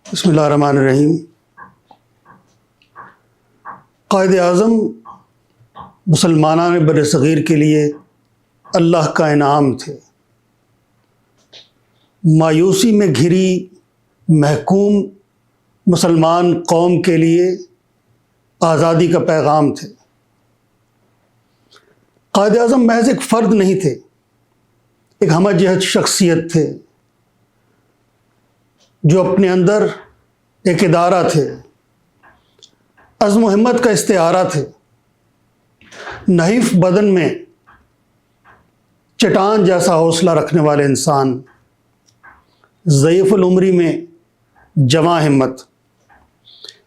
بسم اللہ الرحمن الرحیم۔ قائد اعظم مسلمانان بر صغیر کے لیے اللہ کا انعام تھے۔ مایوسی میں گھری محکوم مسلمان قوم کے لیے آزادی کا پیغام تھے۔ قائد اعظم محض ایک فرد نہیں تھے، ایک ہمہ جہت شخصیت تھے جو اپنے اندر ایک ادارہ تھے، عزم و ہمت کا استعارہ تھے، نحیف بدن میں چٹان جیسا حوصلہ رکھنے والے انسان، ضعیف العمری میں جواں ہمت،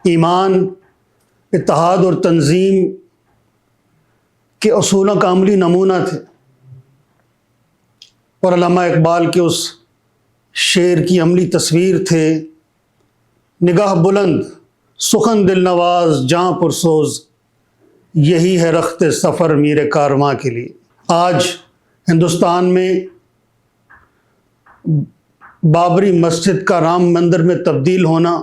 ایمان، اتحاد اور تنظیم کے اصولوں کا عملی نمونہ تھے، اور علامہ اقبال کے اس شعر کی عملی تصویر تھے: نگاہ بلند، سخن دل نواز، جاں پرسوز، یہی ہے رخت سفر میر کارواں کے لیے۔ آج ہندوستان میں بابری مسجد کا رام مندر میں تبدیل ہونا،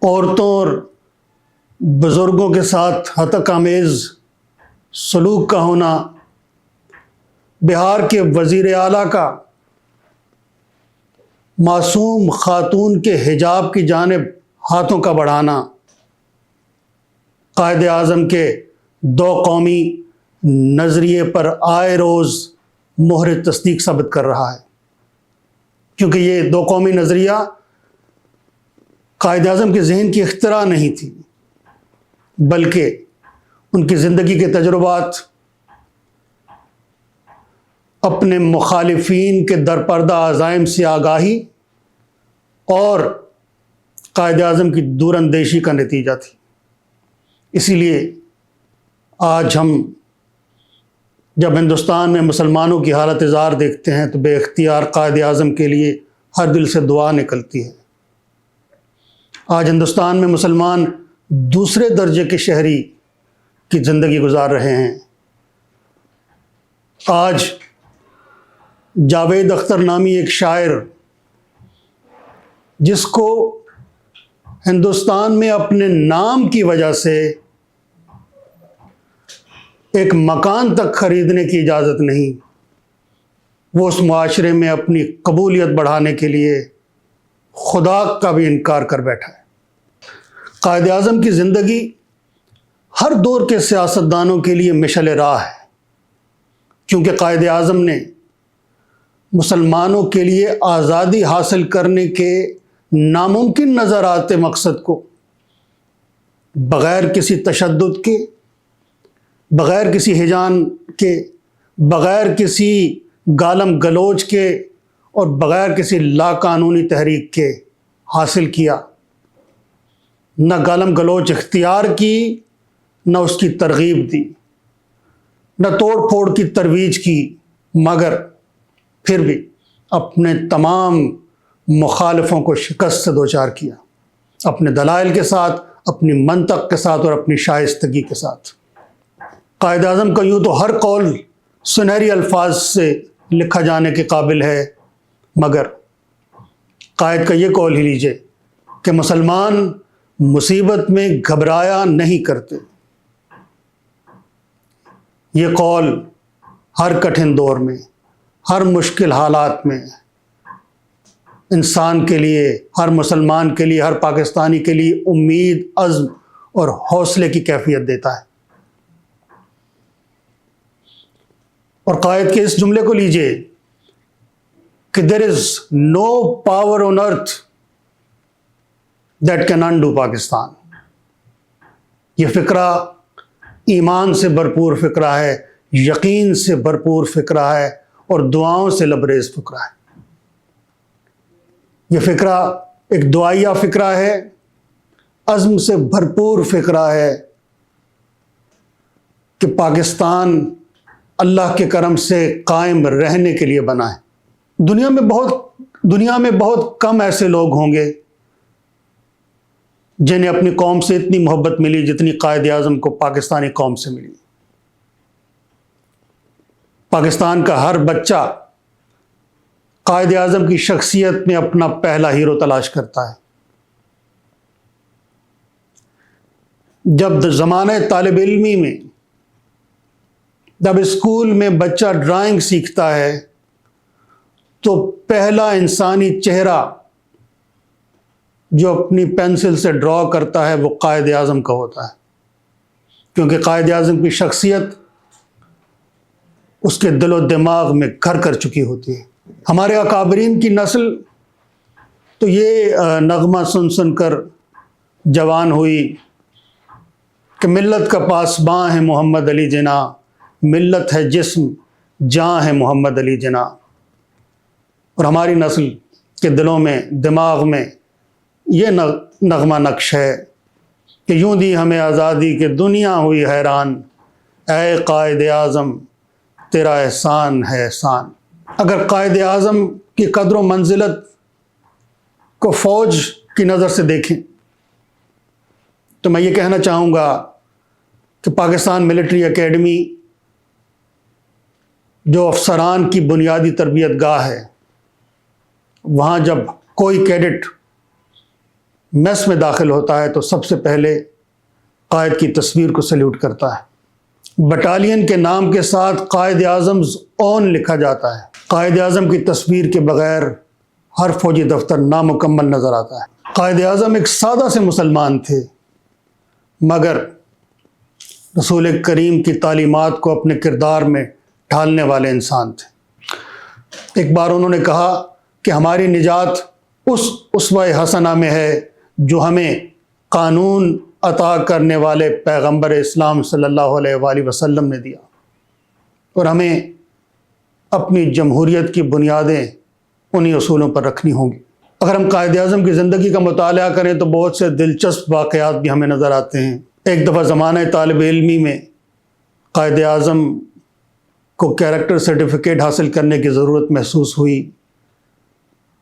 عورتوں اور بزرگوں کے ساتھ ہتک آمیز سلوک کا ہونا، بہار کے وزیر اعلیٰ کا معصوم خاتون کے حجاب کی جانب ہاتھوں کا بڑھانا، قائد اعظم کے دو قومی نظریے پر آئے روز مہر تصدیق ثابت کر رہا ہے، کیونکہ یہ دو قومی نظریہ قائد اعظم کے ذہن کی اختراع نہیں تھی، بلکہ ان کی زندگی کے تجربات، اپنے مخالفین کے درپردہ عزائم سے آگاہی اور قائد اعظم کی دور اندیشی کا نتیجہ تھی۔ اسی لیے آج ہم جب ہندوستان میں مسلمانوں کی حالت زار دیکھتے ہیں تو بے اختیار قائد اعظم کے لیے ہر دل سے دعا نکلتی ہے۔ آج ہندوستان میں مسلمان دوسرے درجے کے شہری کی زندگی گزار رہے ہیں۔ آج جاوید اختر نامی ایک شاعر، جس کو ہندوستان میں اپنے نام کی وجہ سے ایک مکان تک خریدنے کی اجازت نہیں، وہ اس معاشرے میں اپنی قبولیت بڑھانے کے لیے خدا کا بھی انکار کر بیٹھا ہے۔ قائد اعظم کی زندگی ہر دور کے سیاستدانوں کے لیے مشعل راہ ہے، کیونکہ قائد اعظم نے مسلمانوں کے لیے آزادی حاصل کرنے کے ناممکن نظر آتے مقصد کو بغیر کسی تشدد کے، بغیر کسی ہجان کے، بغیر کسی گالم گلوچ کے اور بغیر کسی لاقانونی تحریک کے حاصل کیا۔ نہ گالم گلوچ اختیار کی، نہ اس کی ترغیب دی، نہ توڑ پھوڑ کی ترویج کی، مگر پھر بھی اپنے تمام مخالفوں کو شکست سے دوچار کیا، اپنے دلائل کے ساتھ، اپنی منطق کے ساتھ اور اپنی شائستگی کے ساتھ۔ قائد اعظم کا یوں تو ہر قول سنہری الفاظ سے لکھا جانے کے قابل ہے، مگر قائد کا یہ قول ہی لیجئے کہ مسلمان مصیبت میں گھبرایا نہیں کرتے۔ یہ قول ہر کٹھن دور میں، ہر مشکل حالات میں انسان کے لیے، ہر مسلمان کے لیے، ہر پاکستانی کے لیے امید، عزم اور حوصلے کی کیفیت دیتا ہے۔ اور قائد کے اس جملے کو لیجئے کہ there is no power on earth that can undo Pakistan. یہ فقرہ ایمان سے بھرپور فقرہ ہے، یقین سے بھرپور فقرہ ہے اور دعاؤں سے لبریز فقرہ ہے۔ یہ فقرہ ایک دعائیہ فقرہ ہے، عزم سے بھرپور فقرہ ہے کہ پاکستان اللہ کے کرم سے قائم رہنے کے لیے بنا ہے۔ دنیا میں بہت کم ایسے لوگ ہوں گے جنہیں اپنی قوم سے اتنی محبت ملی جتنی قائد اعظم کو پاکستانی قوم سے ملی۔ پاکستان کا ہر بچہ قائد اعظم کی شخصیت میں اپنا پہلا ہیرو تلاش کرتا ہے۔ جب زمانہ طالب علمی میں، جب اسکول میں بچہ ڈرائنگ سیکھتا ہے تو پہلا انسانی چہرہ جو اپنی پینسل سے ڈرا کرتا ہے وہ قائد اعظم کا ہوتا ہے، کیونکہ قائد اعظم کی شخصیت اس کے دل و دماغ میں گھر کر چکی ہوتی ہے۔ ہمارے اکابرین کی نسل تو یہ نغمہ سن سن کر جوان ہوئی کہ ملت کا پاسباں ہے محمد علی جناح، ملت ہے جسم جاں ہے محمد علی جناح۔ اور ہماری نسل کے دلوں میں، دماغ میں یہ نغمہ نقش ہے کہ یوں دی ہمیں آزادی کہ دنیا ہوئی حیران، اے قائد اعظم تیرا احسان ہے احسان۔ اگر قائد اعظم کی قدر و منزلت کو فوج کی نظر سے دیکھیں تو میں یہ کہنا چاہوں گا کہ پاکستان ملٹری اکیڈمی جو افسران کی بنیادی تربیت گاہ ہے، وہاں جب کوئی کیڈٹ میس میں داخل ہوتا ہے تو سب سے پہلے قائد کی تصویر کو سلیوٹ کرتا ہے۔ بٹالین کے نام کے ساتھ قائد اعظم اون لکھا جاتا ہے۔ قائد اعظم کی تصویر کے بغیر ہر فوجی دفتر نامکمل نظر آتا ہے۔ قائد اعظم ایک سادہ سے مسلمان تھے، مگر رسول کریم کی تعلیمات کو اپنے کردار میں ڈھالنے والے انسان تھے۔ ایک بار انہوں نے کہا کہ ہماری نجات اس اسوہ حسنہ میں ہے جو ہمیں قانون عطا کرنے والے پیغمبر اسلام صلی اللہ علیہ وآلہ وسلم نے دیا، اور ہمیں اپنی جمہوریت کی بنیادیں انہی اصولوں پر رکھنی ہوں گی۔ اگر ہم قائد اعظم کی زندگی کا مطالعہ کریں تو بہت سے دلچسپ واقعات بھی ہمیں نظر آتے ہیں۔ ایک دفعہ زمانہ طالب علمی میں قائد اعظم کو کیریکٹر سرٹیفکیٹ حاصل کرنے کی ضرورت محسوس ہوئی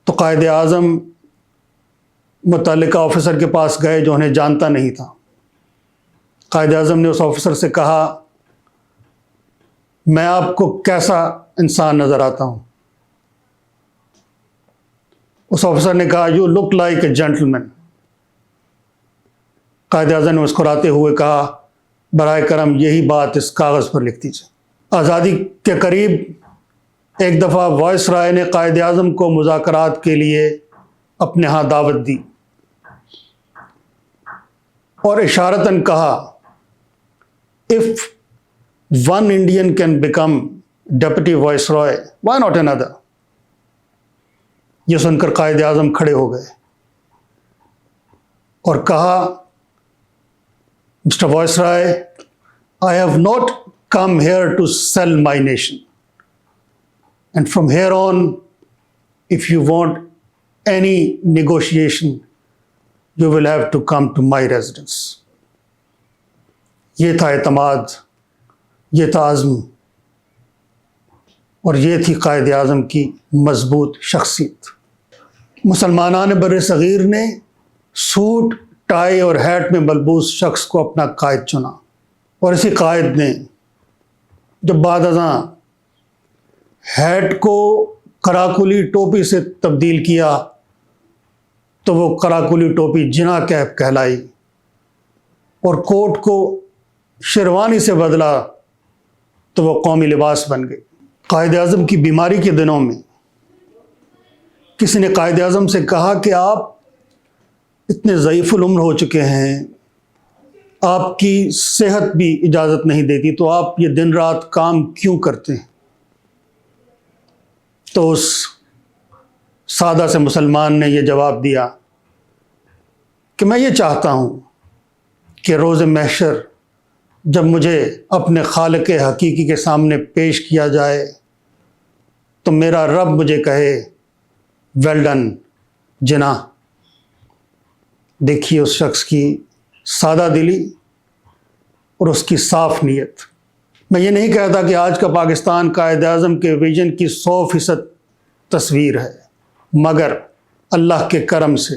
تو قائد اعظم متعلقہ آفیسر کے پاس گئے جو انہیں جانتا نہیں تھا۔ قائد اعظم نے اس آفیسر سے کہا، میں آپ کو کیسا انسان نظر آتا ہوں؟ اس آفیسر نے کہا، you look like a gentleman. Quaid Azam نے مسکراتے ہوئے کہا، برائے کرم یہی بات اس کاغذ پر لکھ دیجیے۔ آزادی کے قریب ایک دفعہ وائس رائے نے قائد اعظم کو مذاکرات کے لیے اپنے ہاں دعوت دی اور اشارتاً کہا، if one Indian can become deputy viceroy, why not another؟ یہ سن کر قائد اعظم کھڑے ہو گئے اور کہا، mister viceroy, I have not come here to sell my nation. And from here on, if you want any negotiation, you will have to come to my residence. یہ تھا اعتماد، یہ تھا عزم، اور یہ تھی قائد اعظم کی مضبوط شخصیت۔ مسلمانان بر صغیر نے سوٹ، ٹائی اور ہیٹ میں ملبوس شخص کو اپنا قائد چنا، اور اسی قائد نے جب بعد ازاں ہیٹ کو کراکلی ٹوپی سے تبدیل کیا تو وہ کراکلی ٹوپی جناح کیپ کہلائی، اور کوٹ کو شیروانی سے بدلا تو وہ قومی لباس بن گئی۔ قائد اعظم کی بیماری کے دنوں میں کسی نے قائد اعظم سے کہا کہ آپ اتنے ضعیف العمر ہو چکے ہیں، آپ کی صحت بھی اجازت نہیں دیتی، تو آپ یہ دن رات کام کیوں کرتے ہیں؟ تو اس سادہ سے مسلمان نے یہ جواب دیا کہ میں یہ چاہتا ہوں کہ روز محشر جب مجھے اپنے خالق حقیقی کے سامنے پیش کیا جائے تو میرا رب مجھے کہے، ویل ڈن جناح۔ دیکھیے اس شخص کی سادہ دلی اور اس کی صاف نیت۔ میں یہ نہیں کہتا کہ آج کا پاکستان قائد اعظم کے ویژن کی 100% تصویر ہے، مگر اللہ کے کرم سے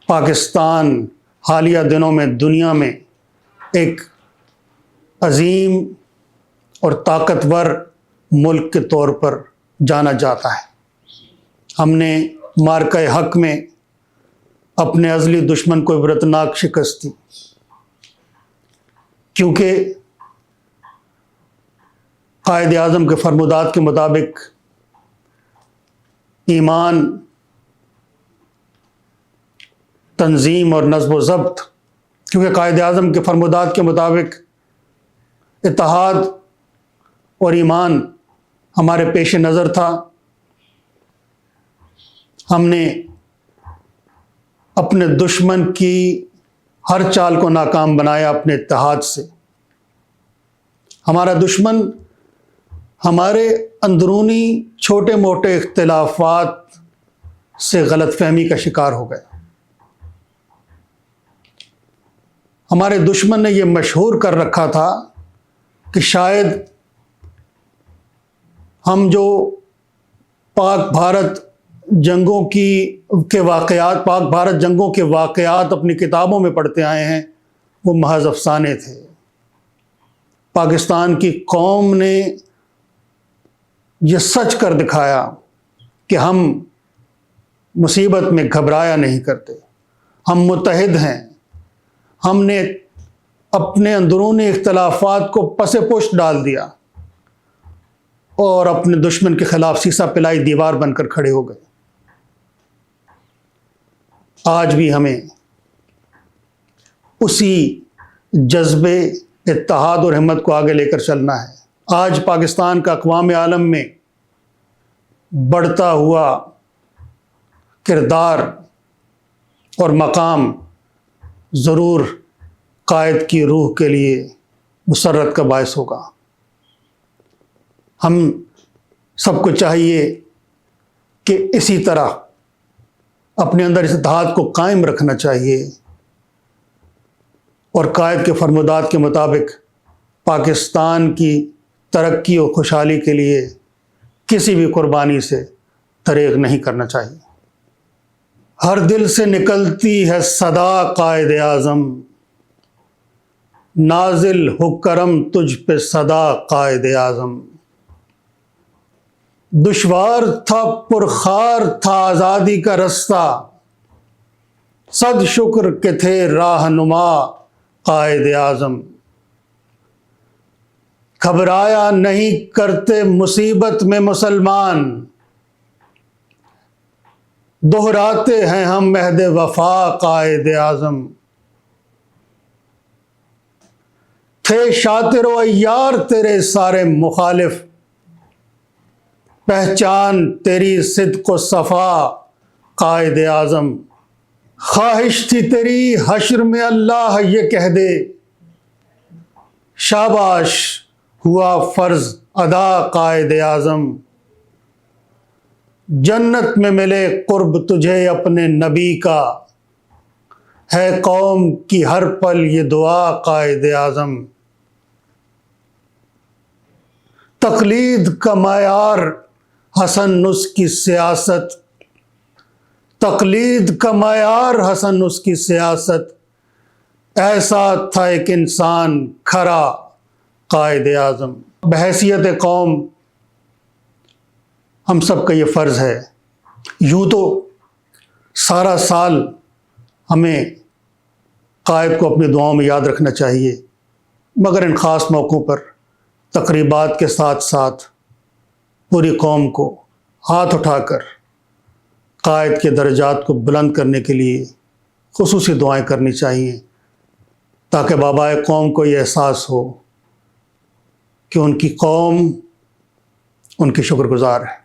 پاکستان حالیہ دنوں میں دنیا میں ایک عظیم اور طاقتور ملک کے طور پر جانا جاتا ہے۔ ہم نے معرکہ حق میں اپنے ازلی دشمن کو عبرتناک شکست دی، کیونکہ قائد اعظم کے فرمودات کے مطابق ایمان، تنظیم اور نظم و ضبط، کیونکہ قائد اعظم کے فرمودات کے مطابق اتحاد اور ایمان ہمارے پیش نظر تھا، ہم نے اپنے دشمن کی ہر چال کو ناکام بنایا اپنے اتحاد سے۔ ہمارا دشمن ہمارے اندرونی چھوٹے موٹے اختلافات سے غلط فہمی کا شکار ہو گیا۔ ہمارے دشمن نے یہ مشہور کر رکھا تھا کہ شاید ہم جو پاک بھارت جنگوں کے واقعات اپنی کتابوں میں پڑھتے آئے ہیں، وہ محض افسانے تھے۔ پاکستان کی قوم نے یہ سچ کر دکھایا کہ ہم مصیبت میں گھبرایا نہیں کرتے، ہم متحد ہیں۔ ہم نے اپنے اندرونی اختلافات کو پس پشت ڈال دیا اور اپنے دشمن کے خلاف سیسا پلائی دیوار بن کر کھڑے ہو گئے۔ آج بھی ہمیں اسی جذبے، اتحاد اور ہمت کو آگے لے کر چلنا ہے۔ آج پاکستان کا اقوام عالم میں بڑھتا ہوا کردار اور مقام ضرور قائد کی روح کے لیے مسرت کا باعث ہوگا۔ ہم سب کو چاہیے کہ اسی طرح اپنے اندر اس اتحاد کو قائم رکھنا چاہیے اور قائد کے فرمودات کے مطابق پاکستان کی ترقی اور خوشحالی کے لیے کسی بھی قربانی سے دریغ نہیں کرنا چاہیے۔ ہر دل سے نکلتی ہے صدا قائد اعظم، نازل ہو کرم تجھ پہ صدا قائد اعظم۔ دشوار تھا پرخار تھا آزادی کا رستہ، صد شکر کہ تھے راہنما قائد اعظم۔ گھبرایا نہیں کرتے مصیبت میں مسلمان، دہراتے ہیں ہم عہد وفا قائد اعظم۔ تھے شاطر و عیار تیرے سارے مخالف، پہچان تیری صدق و صفا قائد اعظم۔ خواہش تھی تیری حشر میں اللہ یہ کہہ دے، شاباش ہوا فرض ادا قائد اعظم۔ جنت میں ملے قرب تجھے اپنے نبی کا، ہے قوم کی ہر پل یہ دعا قائد اعظم۔ تقلید کا معیار حسن نص کی سیاست، تقلید کا معیار حسن نص کی سیاست، ایسا تھا ایک انسان کھرا قائد اعظم۔ بحیثیت قوم ہم سب کا یہ فرض ہے۔ یوں تو سارا سال ہمیں قائد کو اپنی دعاؤں میں یاد رکھنا چاہیے، مگر ان خاص موقعوں پر تقریبات کے ساتھ ساتھ پوری قوم کو ہاتھ اٹھا کر قائد کے درجات کو بلند کرنے کے لیے خصوصی دعائیں کرنی چاہیے، تاکہ بابائے قوم کو یہ احساس ہو کہ ان کی قوم ان کی شکر گزار ہے۔